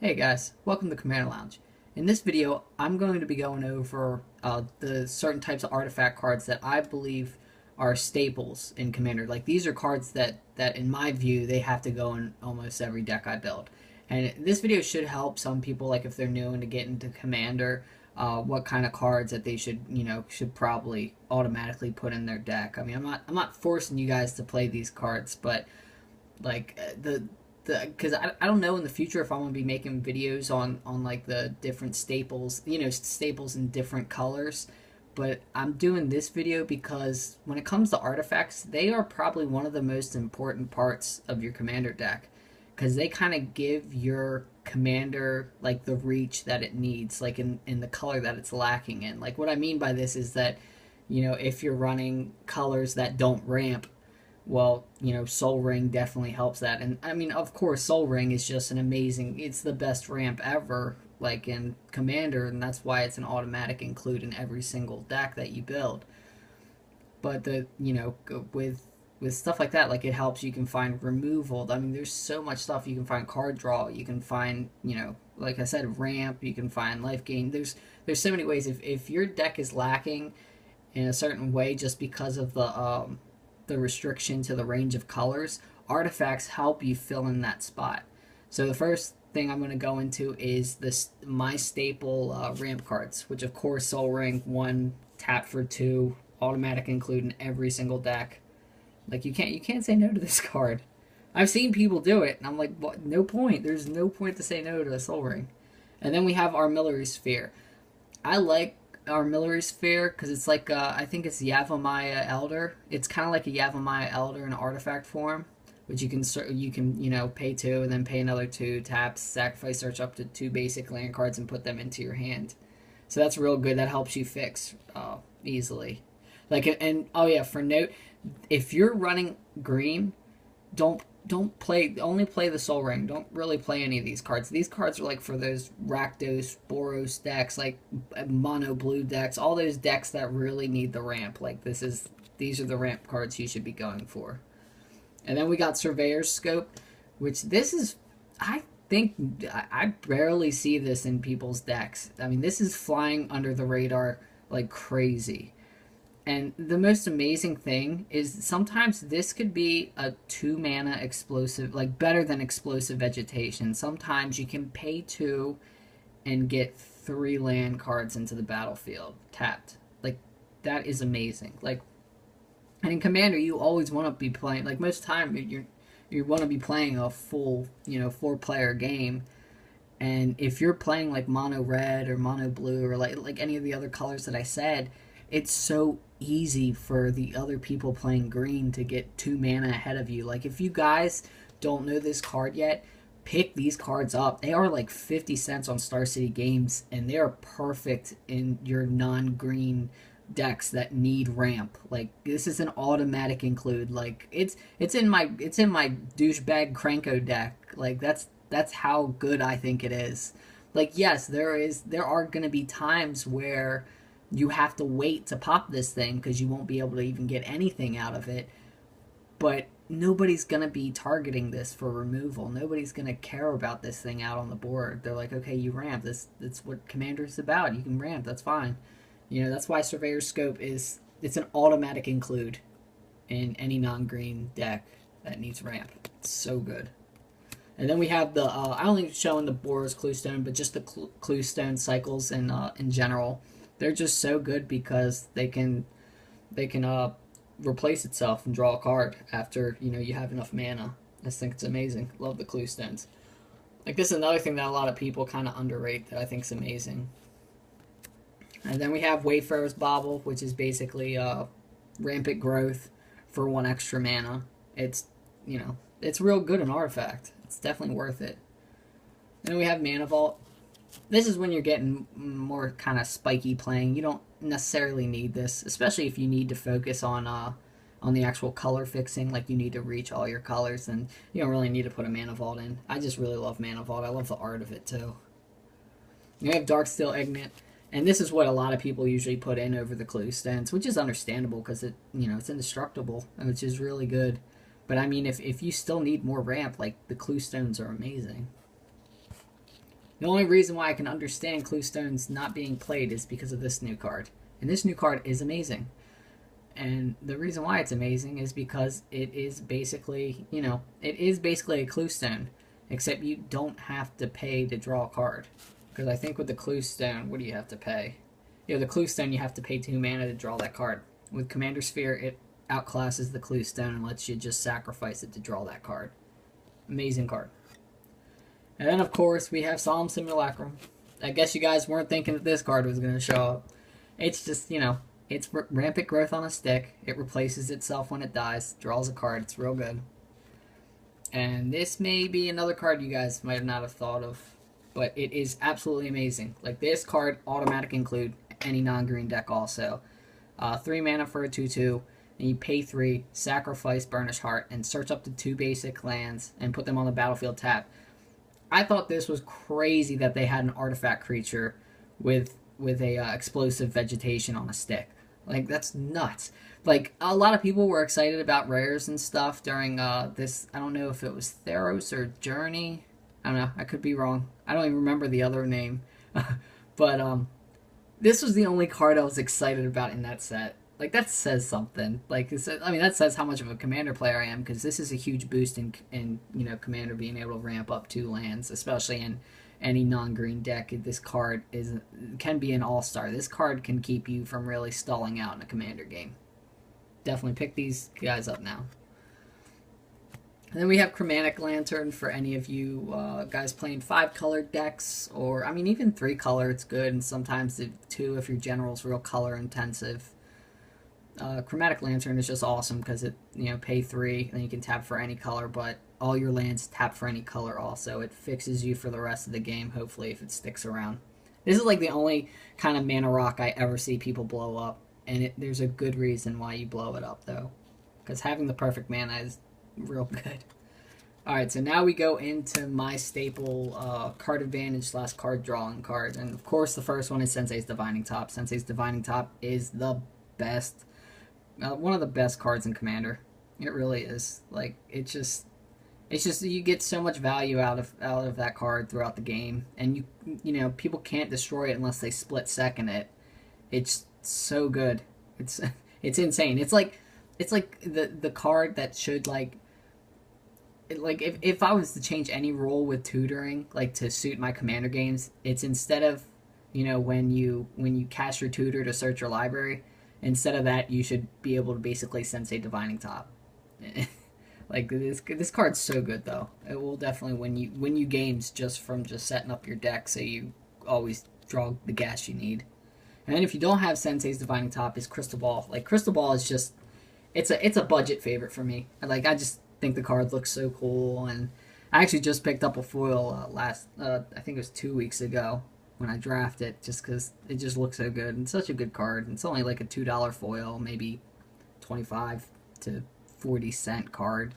Hey guys, welcome to Commander Lounge. In this video, I'm going to be going over the certain types of artifact cards that I believe are staples in Commander. Like these are cards that in my view, they have to go in almost every deck I build. And this video should help some people, like if they're new and to get into Commander, what kind of cards that they should probably automatically put in their deck. I mean, I'm not forcing you guys to play these cards, but like because I don't know in the future if I'm gonna be making videos on like the different staples, staples in different colors. But I'm doing this video because when it comes to artifacts, they are probably one of the most important parts of your commander deck because they kind of give your commander like the reach that it needs, like in the color that it's lacking in. Like what I mean by this is that, if you're running colors that don't ramp, well, Sol Ring definitely helps that. And I mean, of course, Sol Ring is just it's the best ramp ever, like in Commander, and that's why it's an automatic include in every single deck that you build. But with stuff like that, like it helps you can find removal. I mean, there's so much stuff you can find: card draw, you can find, like I said, ramp, you can find life gain. There's so many ways. If your deck is lacking in a certain way just because of the restriction to the range of colors, artifacts help you fill in that spot. So the first thing I'm going to go into is my staple ramp cards, which of course Sol Ring, 1 tap for 2, automatic include in every single deck. Like you can't say no to this card. I've seen people do it, and I'm like, what? No point. There's no point to say no to a Sol Ring. And then we have Armillary Sphere. I like Armillary Sphere because it's like I think it's Yavimaya Elder. It's kind of like a Yavimaya Elder in artifact form, which you can pay 2 and then pay another 2 taps, sacrifice, search up to 2 basic land cards and put them into your hand. So that's real good. That helps you fix easily. Oh yeah, for note, if you're running green, don't play the Sol Ring. Don't really play any of these cards. These cards are like for those Rakdos, Boros decks, like mono blue decks, all those decks that really need the ramp. Like these are the ramp cards you should be going for. And then we got Surveyor's Scope, which this is, I think, I barely see this in people's decks. I mean, this is flying under the radar like crazy. And the most amazing thing is sometimes this could be a 2 mana explosive, like better than Explosive Vegetation. Sometimes you can pay 2 and get 3 land cards into the battlefield tapped. Like that is amazing. Like, and in Commander, you always want to be playing. Like most time, you want to be playing a full 4-player game. And if you're playing like mono red or mono blue or like any of the other colors that I said, it's so easy for the other people playing green to get 2 mana ahead of you. Like if you guys don't know this card yet, pick these cards up. They are like 50 cents on Star City Games, and they are perfect in your non-green decks that need ramp. Like this is an automatic include. Like it's in my douchebag Krenko deck. Like that's how good I think it is. Like yes, there are going to be times where you have to wait to pop this thing because you won't be able to even get anything out of it. But nobody's going to be targeting this for removal. Nobody's going to care about this thing out on the board. They're like, okay, you ramp. That's what Commander's about. You can ramp. That's fine. That's why Surveyor's Scope it's an automatic include in any non-green deck that needs ramp. It's so good. And then we have the I only showing the Boros Cluestone, but just the Cluestone cycles in general. They're just so good because they can replace itself and draw a card after you have enough mana. I just think it's amazing. Love the Cluestones. Like this is another thing that a lot of people kind of underrate that I think is amazing. And then we have Wayfarer's Bauble, which is basically rampant growth for 1 extra mana. It's it's real good in artifact. It's definitely worth it. Then we have Mana Vault. This is when you're getting more kind of spiky playing. You don't necessarily need this, especially if you need to focus on the actual color fixing, like you need to reach all your colors, and you don't really need to put a Mana Vault in. I just really love Mana Vault. I love the art of it too. You have Darksteel Ignite, and this is what a lot of people usually put in over the Cluestones, which is understandable because it's indestructible, which is really good. But I mean, if you still need more ramp, like the Cluestones are amazing. The only reason why I can understand Cluestones not being played is because of this new card. And this new card is amazing. And the reason why it's amazing is because it is basically, it is basically a Cluestone, except you don't have to pay to draw a card. Because I think with the Cluestone, what do you have to pay? The Cluestone, you have to pay 2 mana to draw that card. With Commander Sphere, it outclasses the Cluestone and lets you just sacrifice it to draw that card. Amazing card. And then, of course, we have Solemn Simulacrum. I guess you guys weren't thinking that this card was going to show up. It's just, it's Rampant Growth on a stick. It replaces itself when it dies. Draws a card. It's real good. And this may be another card you guys might not have thought of. But it is absolutely amazing. Like, this card, automatic include any non-green deck also. 3 mana for a 2/2. And you pay 3, sacrifice Burnished Heart, and search up to 2 basic lands and put them on the battlefield tap. I thought this was crazy that they had an artifact creature with a explosive vegetation on a stick. Like, that's nuts. Like, a lot of people were excited about rares and stuff during this. I don't know if it was Theros or Journey. I don't know. I could be wrong. I don't even remember the other name. But this was the only card I was excited about in that set. Like, that says something. Like, that says how much of a Commander player I am, because this is a huge boost in Commander being able to ramp up 2 lands, especially in any non-green deck. This card can be an all-star. This card can keep you from really stalling out in a Commander game. Definitely pick these guys up now. And then we have Chromatic Lantern for any of you guys playing 5-color decks, or, even 3-color, it's good, and sometimes 2 if your general's real color-intensive. Chromatic Lantern is just awesome because it, pay 3, and you can tap for any color, but all your lands tap for any color also. It fixes you for the rest of the game, hopefully, if it sticks around. This is like the only kind of mana rock I ever see people blow up, and there's a good reason why you blow it up, though. Because having the perfect mana is real good. Alright, so now we go into my staple card advantage / card drawing card. And of course, the first one is Sensei's Divining Top. Sensei's Divining Top is the best, one of the best cards in Commander. It really is. Like, it's just you get so much value out of that card throughout the game, and people can't destroy it unless they split second it. It's so good. It's insane. It's like the card that should if I was to change any rule with tutoring, like, to suit my Commander games, it's instead of when you cast your tutor to search your library, instead of that you should be able to basically Sensei Divining Top. Like, this card's so good, though. It will definitely win you games just from setting up your deck so you always draw the gas you need. And then if you don't have Sensei's Divining Top, is Crystal Ball. Like, Crystal Ball is just it's a budget favorite for me. Like, I just think the card looks so cool, and I actually just picked up a foil I think it was 2 weeks ago when I drafted it, just because it just looks so good, and such a good card. It's only like a $2 foil, maybe 25 to 40 cent card.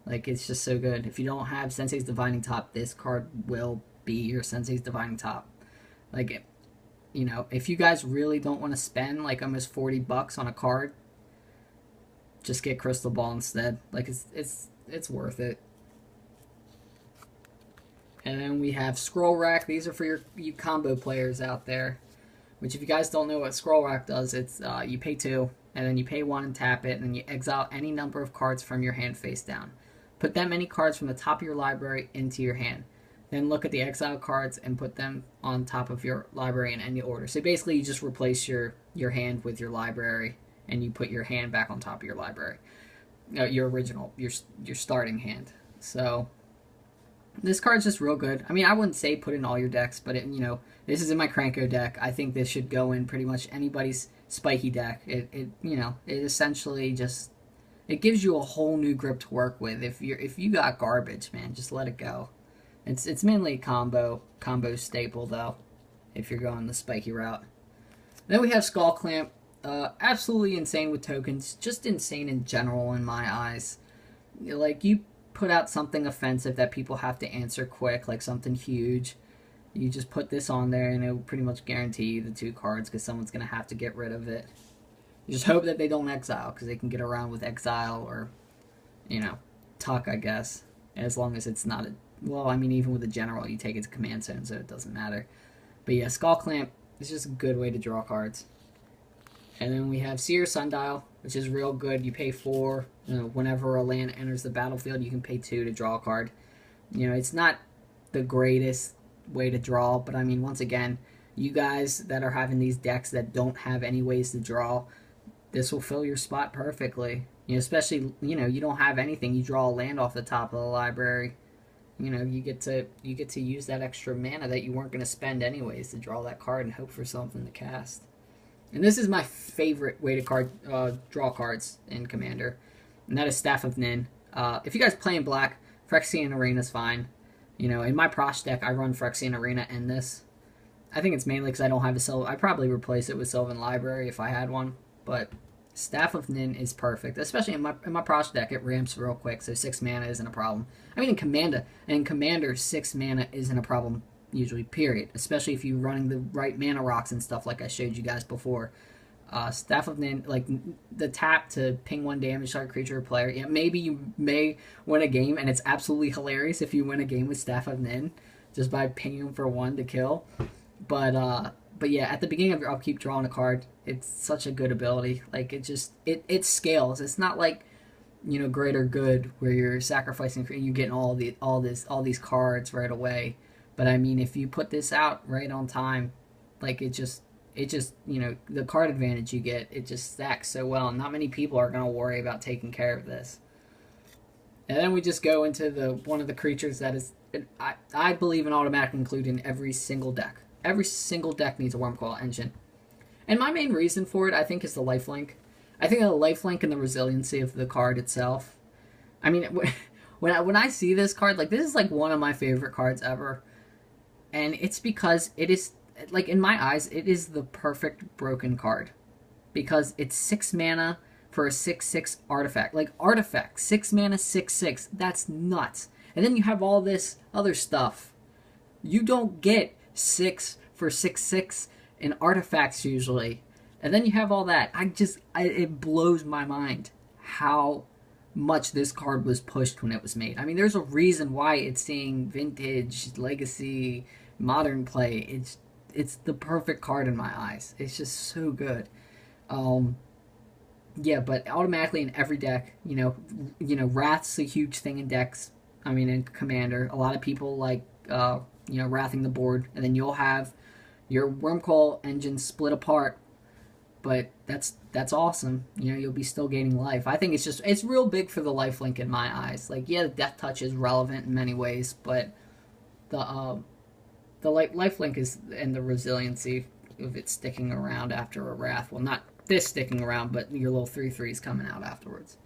Like, it's just so good. If you don't have Sensei's Divining Top, this card will be your Sensei's Divining Top. Like, if you guys really don't want to spend like almost $40 on a card, just get Crystal Ball instead. Like, it's worth it. And then we have Scroll Rack. These are for you combo players out there. Which, if you guys don't know what Scroll Rack does, it's you pay 2, and then you pay 1 and tap it, and then you exile any number of cards from your hand face down. Put that many cards from the top of your library into your hand. Then look at the exile cards and put them on top of your library in any order. So basically, you just replace your hand with your library, and you put your hand back on top of your library. Your original, your starting hand. So this card's just real good. I wouldn't say put in all your decks, but this is in my Kranko deck. I think this should go in pretty much anybody's spiky deck. It essentially just, it gives you a whole new grip to work with. If you got garbage, man, just let it go. It's mainly a combo staple, though, if you're going the spiky route. Then we have Skull Clamp. Absolutely insane with tokens. Just insane in general in my eyes. Like, you put out something offensive that people have to answer quick, like something huge. You just put this on there, and it will pretty much guarantee you the 2 cards, because someone's going to have to get rid of it. You just hope that they don't exile, because they can get around with exile or, tuck, I guess. As long as it's not well, I mean, even with a general, you take it to command zone, so it doesn't matter. But yeah, Skull Clamp is just a good way to draw cards. And then we have Seer Sundial, which is real good. You pay 4. Whenever a land enters the battlefield, you can pay 2 to draw a card. It's not the greatest way to draw, but I mean, once again, you guys that are having these decks that don't have any ways to draw, this will fill your spot perfectly. Especially, you don't have anything. You draw a land off the top of the library. You get to use that extra mana that you weren't going to spend anyways to draw that card and hope for something to cast. And this is my favorite way to draw cards in Commander, and that is Staff of Nin. If you guys play in black, Phyrexian Arena is fine. In my Prosh deck, I run Phyrexian Arena and this. I think it's mainly because I don't have a Sylvan. I'd probably replace it with Sylvan Library if I had one, but Staff of Nin is perfect, especially in my Prosh deck. It ramps real quick, so 6 mana isn't a problem. I mean, in Commander, 6 mana isn't a problem usually, period. Especially if you're running the right mana rocks and stuff like I showed you guys before. Staff of Nin, like the tap to ping 1 damage target creature or player. Yeah, maybe you may win a game, and it's absolutely hilarious if you win a game with Staff of Nin just by pinging them for 1 to kill. But yeah, at the beginning of your upkeep, drawing a card, it's such a good ability. Like it scales. It's not like Greater Good where you're sacrificing and you're getting all these cards right away. But I mean, if you put this out right on time, like it just the card advantage you get, it just stacks so well. Not many people are gonna worry about taking care of this. And then we just go into one of the creatures that is, I believe, an automatic include in every single deck. Every single deck needs a Wurmcoil Engine. And my main reason for it, I think, is the lifelink. I think the lifelink and the resiliency of the card itself. I mean, when I see this card, like, this is like one of my favorite cards ever. And it's because it is, like, in my eyes, it is the perfect broken card. Because it's 6 mana for a 6/6 artifact. Like, artifact, 6 mana, 6/6. That's nuts. And then you have all this other stuff. You don't get 6 for 6/6 in artifacts usually. And then you have all that. It blows my mind how much this card was pushed when it was made. I mean, there's a reason why it's seeing Vintage, Legacy, Modern play. It's the perfect card in my eyes. It's just so good. Yeah, but automatically in every deck, Wrath's a huge thing in decks. I mean, in Commander, a lot of people like, Wrathing the board, and then you'll have your Wurmcoil Engine split apart. But that's awesome. You'll be still gaining life. I think it's real big for the lifelink in my eyes. Like, yeah, the Death Touch is relevant in many ways, but the lifelink is, and the resiliency of it sticking around after a Wrath. Well, not this sticking around, but your little 3/3s coming out afterwards.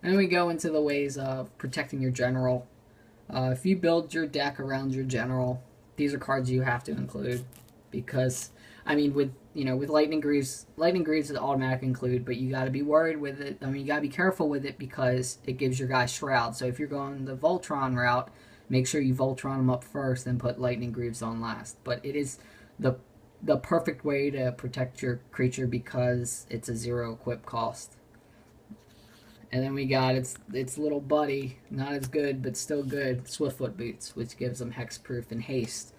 And we go into the ways of protecting your general. If you build your deck around your general, these are cards you have to include, because I mean, with Lightning Greaves is an automatic include, but you got to be worried with it. I mean, you got to be careful with it because it gives your guy Shroud. So if you're going the Voltron route, make sure you Voltron them up first and put Lightning Greaves on last. But it is the perfect way to protect your creature because it's a 0 equip cost. And then we got its little buddy, not as good, but still good, Swiftfoot Boots, which gives them hexproof and haste.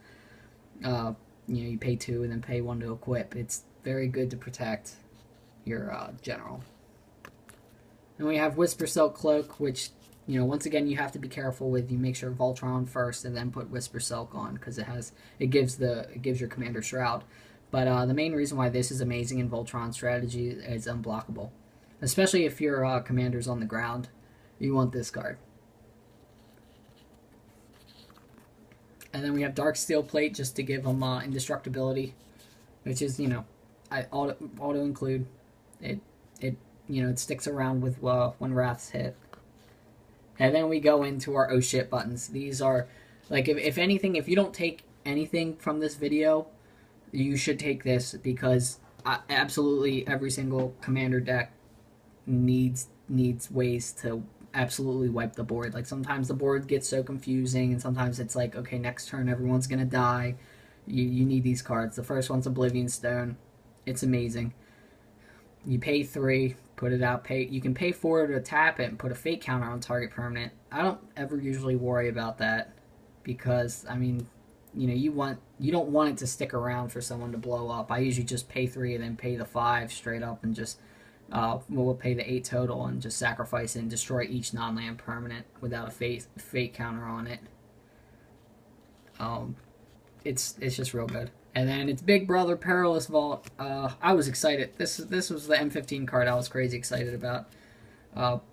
You pay 2 and then pay 1 to equip. It's very good to protect your general. And we have Whisper Silk Cloak, which, once again, you have to be careful with. You make sure Voltron first and then put Whisper Silk on, because it gives your commander Shroud. But the main reason why this is amazing in Voltron strategy is unblockable. Especially if your commander's on the ground, you want this card. And then we have Darksteel Plate just to give them indestructibility, which is, I auto include. It sticks around with when Wraths hit. And then we go into our oh shit buttons. These are, like, if anything, if you don't take anything from this video, you should take this, because absolutely every single commander deck needs ways to absolutely wipe the board. Like, sometimes the board gets so confusing, and sometimes it's like, okay, next turn everyone's gonna die. You need these cards. The first one's Oblivion Stone. It's amazing. You pay 3, put it out. You can pay 4 to tap it and put a fate counter on target permanent. I don't ever usually worry about that. because I mean, you don't want it to stick around for someone to blow up. I usually just pay 3 and then pay the 5 straight up, and just we'll pay the 8 total and just sacrifice it and destroy each non-land permanent without a fate counter on it. It's just real good. And then it's Big Brother Perilous Vault. I was excited. This was the M15 card I was crazy excited about.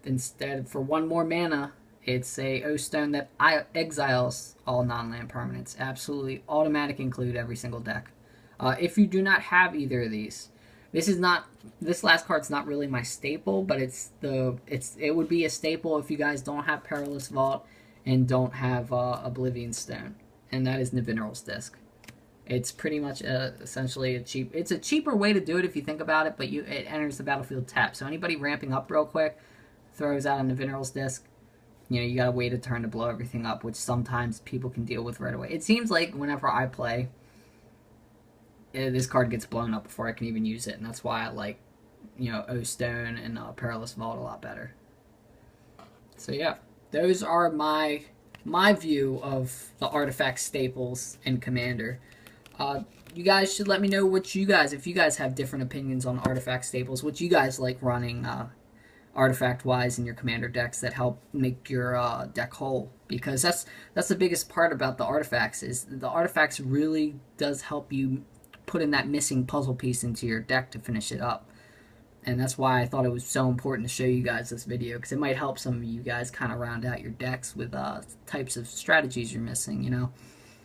Instead, for 1 more mana, it's a O Stone that exiles all non-land permanents. Absolutely automatic include every single deck. If you do not have either of these, this last card's not really my staple, but it would be a staple if you guys don't have Perilous Vault and don't have Oblivion Stone, and that is Naviniral's Disc. It's pretty much essentially it's a cheaper way to do it if you think about it, but it enters the battlefield tapped. So anybody ramping up real quick throws out a Naviniral's Disc. You gotta wait a turn to blow everything up, which sometimes people can deal with right away. It seems like whenever I play, this card gets blown up before I can even use it, and that's why I like, O Stone and Perilous Vault a lot better. So yeah, those are my view of the artifact staples in Commander. You guys should let me know if you guys have different opinions on artifact staples, what you guys like running artifact-wise in your Commander decks that help make your deck whole. Because that's the biggest part about the artifacts, is the artifacts really does help you put in that missing puzzle piece into your deck to finish it up. And that's why I thought it was so important to show you guys this video, because it might help some of you guys kind of round out your decks with types of strategies you're missing,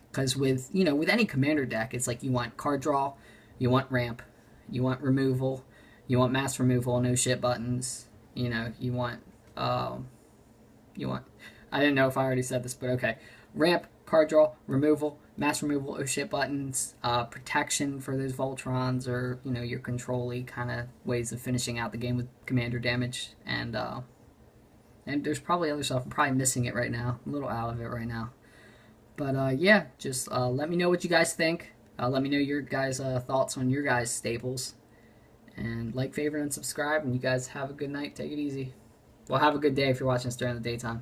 Because with any Commander deck, it's like you want card draw, you want ramp, you want removal, you want mass removal, no shit buttons, you want I didn't know if I already said this, but okay. Ramp, card draw, removal, mass removal, oh shit buttons, protection for those Voltrons, or your control-y kind of ways of finishing out the game with Commander damage, and there's probably other stuff. I'm probably missing it right now. I'm a little out of it right now. But yeah, just let me know what you guys think. Let me know your guys' thoughts on your guys' staples. And like, favorite, and subscribe. And you guys have a good night. Take it easy. Well, have a good day if you're watching this during the daytime.